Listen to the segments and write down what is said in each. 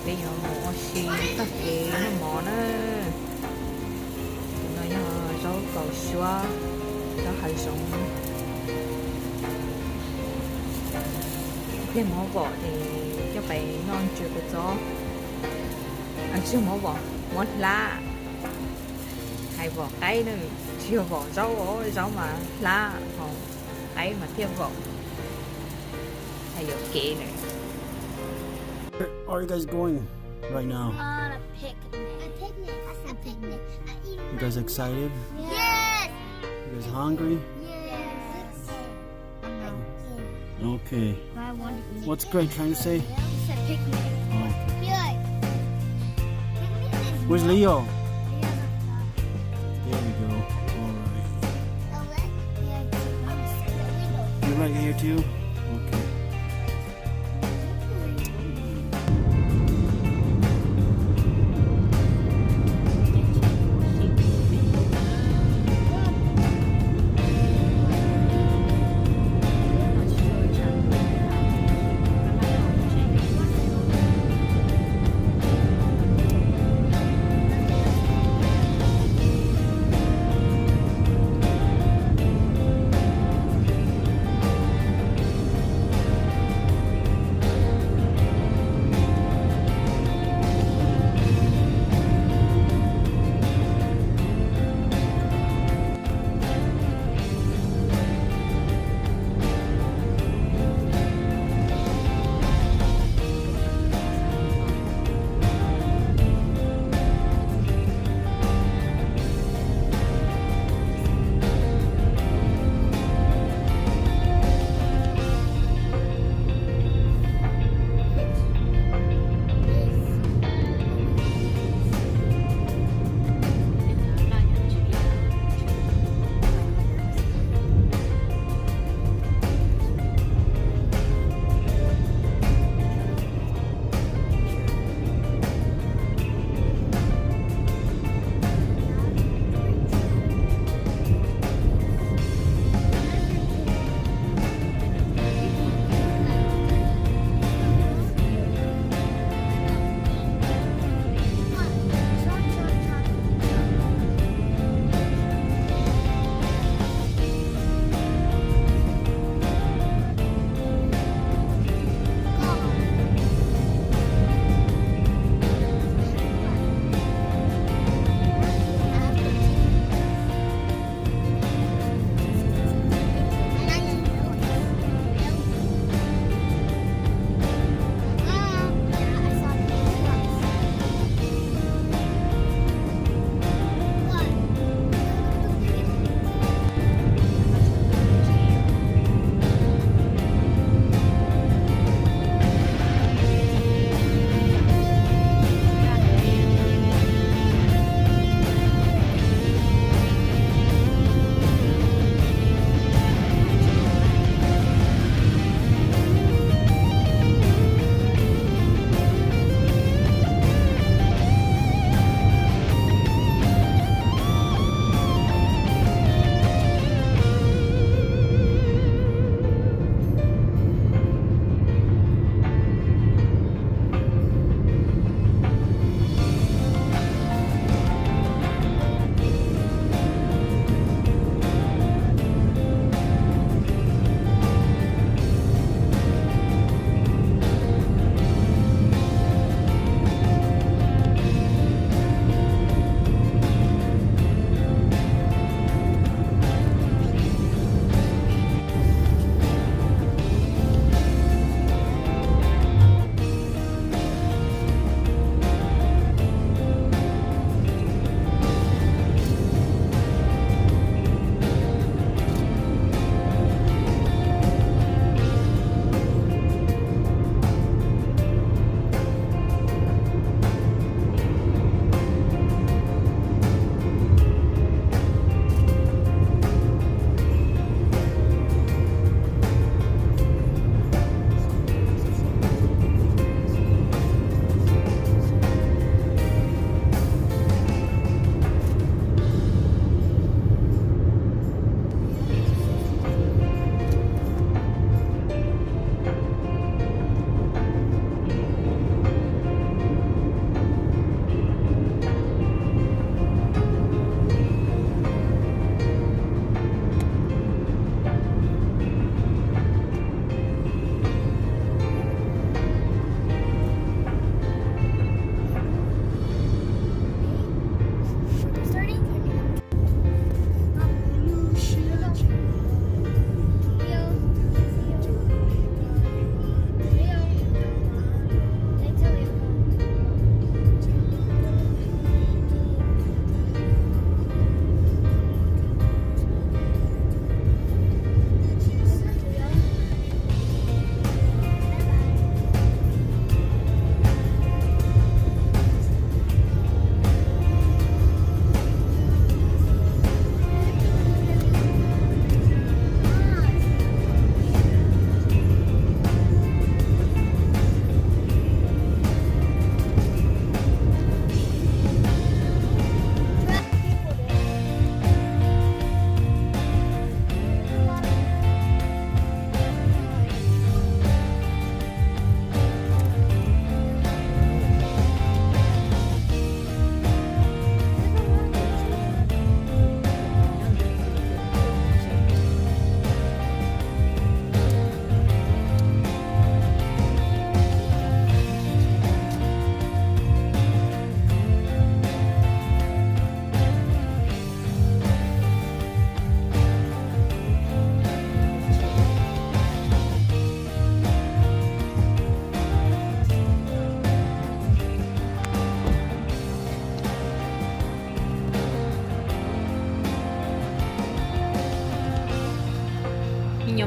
bây giờ một xí tất kế nó mỏ nó nhớ rau cầu xua rau hải sống cái mỏ vỏ thì cho phải non chưa có gió ăn chưa mỏ vỏ món lá hay vỏ cái nữa chưa vỏ rau mà lá còn cái mà thêm vỏ hay có kệ nữa. Where are you guys going right now? On a picnic. A picnic. That's a picnic. You guys excited? Yes. You guys hungry? Yes. Okay. I want to eat. What's Greg trying to say? It's a picnic. Oh. Be like. Where's Leo? There we go. Alright. You're right here too? Okay.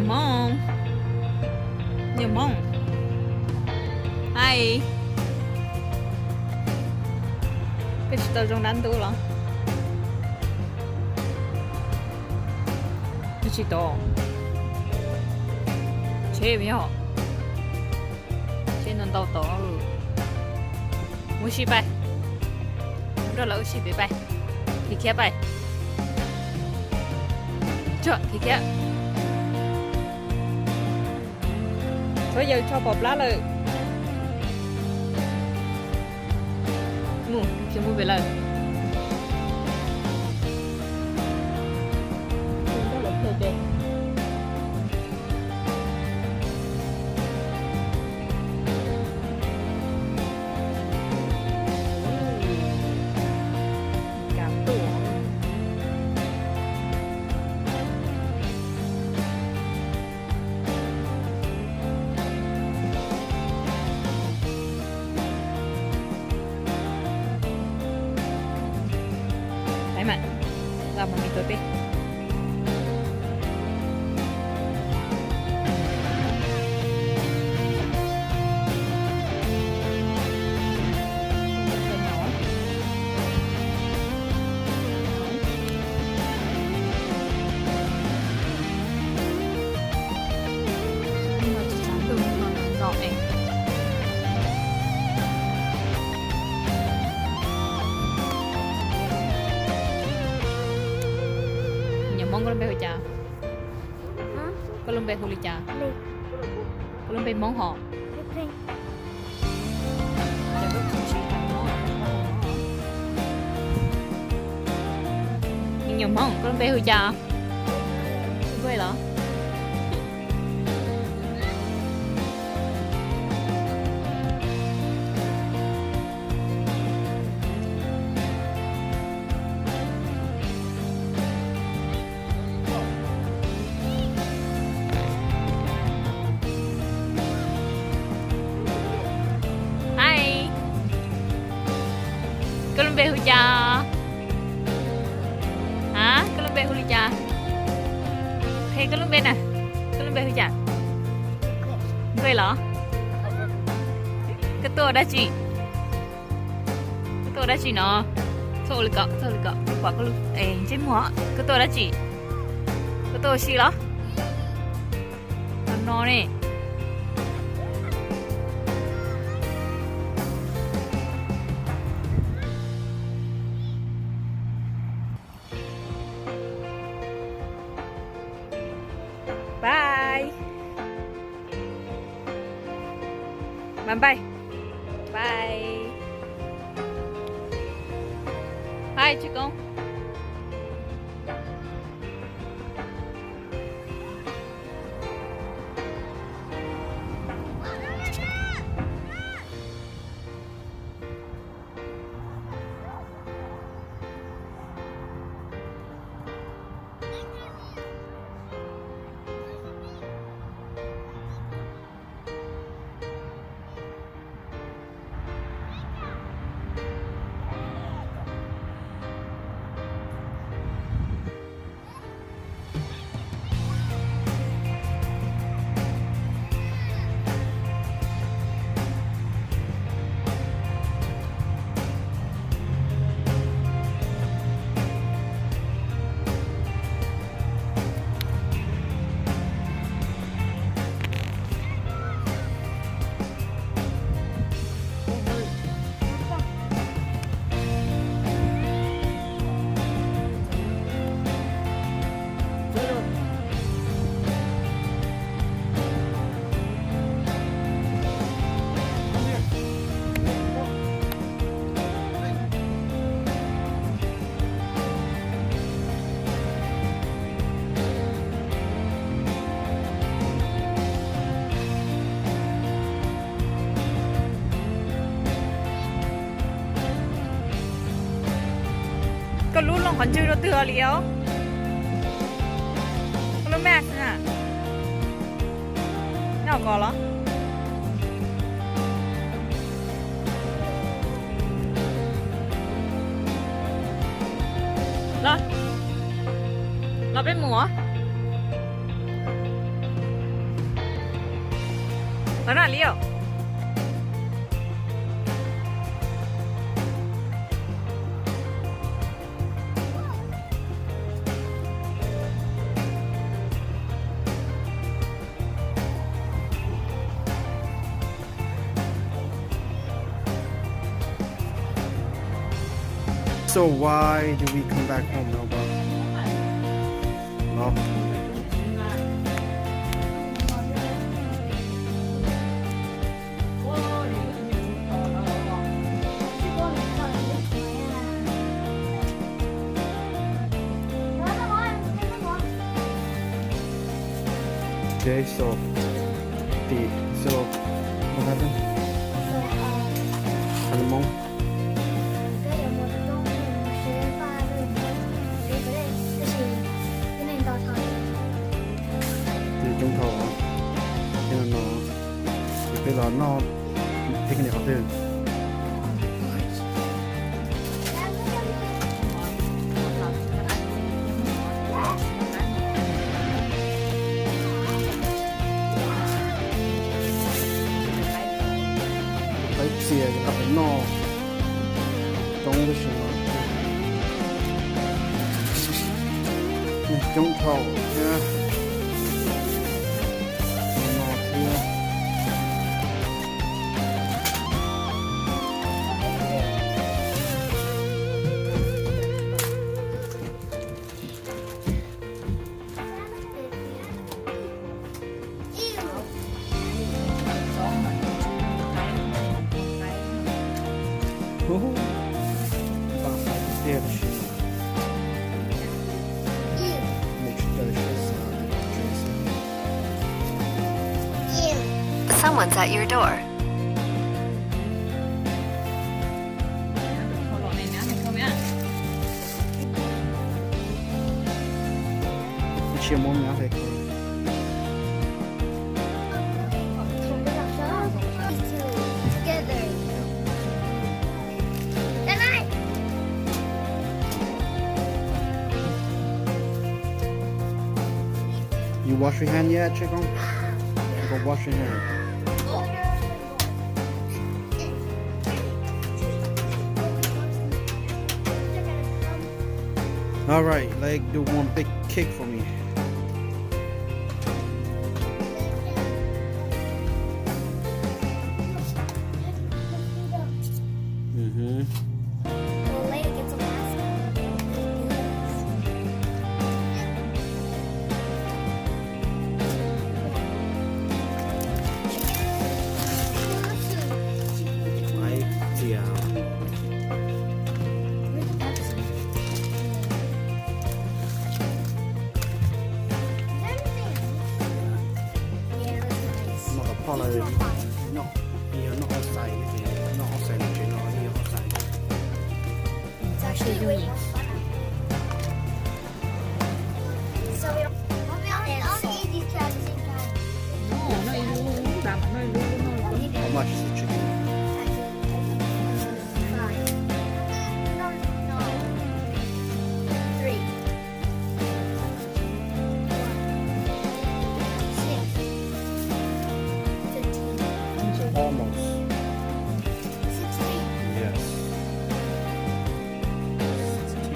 mong hi cái tao trong đánh tôi là cái gì đó chế mấy họ chế nó đau to muốn xí bay đó là xí bị bay thì kia bay chợ thì kia bây giờ cho bọc láเลยchưa mua về lời đó là phê đẹp cảm tủ đấy mà ra mà mình tới đi mong con bé cha con bé huli cha con bé mong họ nhiều mong con bé huli cha vậy là Colombe Huja hả Colombe Huja hey Colombe nè Colombe Huja vậyเหรอcáiตัวđó chị nó thôi được cọ quả có em chết mua cáiตัวđó chị cáiตัวchị đó nó nè bye bye bye hi chị con con lút lòng còn chưa nó tựa liếu con lút mẹ nè nhỏ có lắm rồi bên múa ở nào liêu So why do we come back home, Melba? No. Okay, so what happened? Alamong? 2 鐘頭啊，聽日攞，俾攞攞picnic học đường. Phải chia gặp phải no trong cái sự trong thầu nha. Someone's at your door. Chia món nhá phải Together. Then I. You wash your hand yet, Chico? Go wash your hand. All right, like do one big kick for me. Mm-hmm. Well, later gets a Right, yeah. Nó có phò là nó outside thì nó outside nó chỉ nó đi outside. It's actually really so we don't eat each other at the same time. nó yêu đầm nó yêu How much is the chicken? Almost. Yes. 16.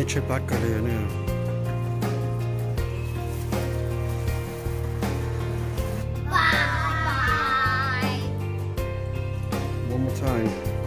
They chip back earlier now. Bye. One more time.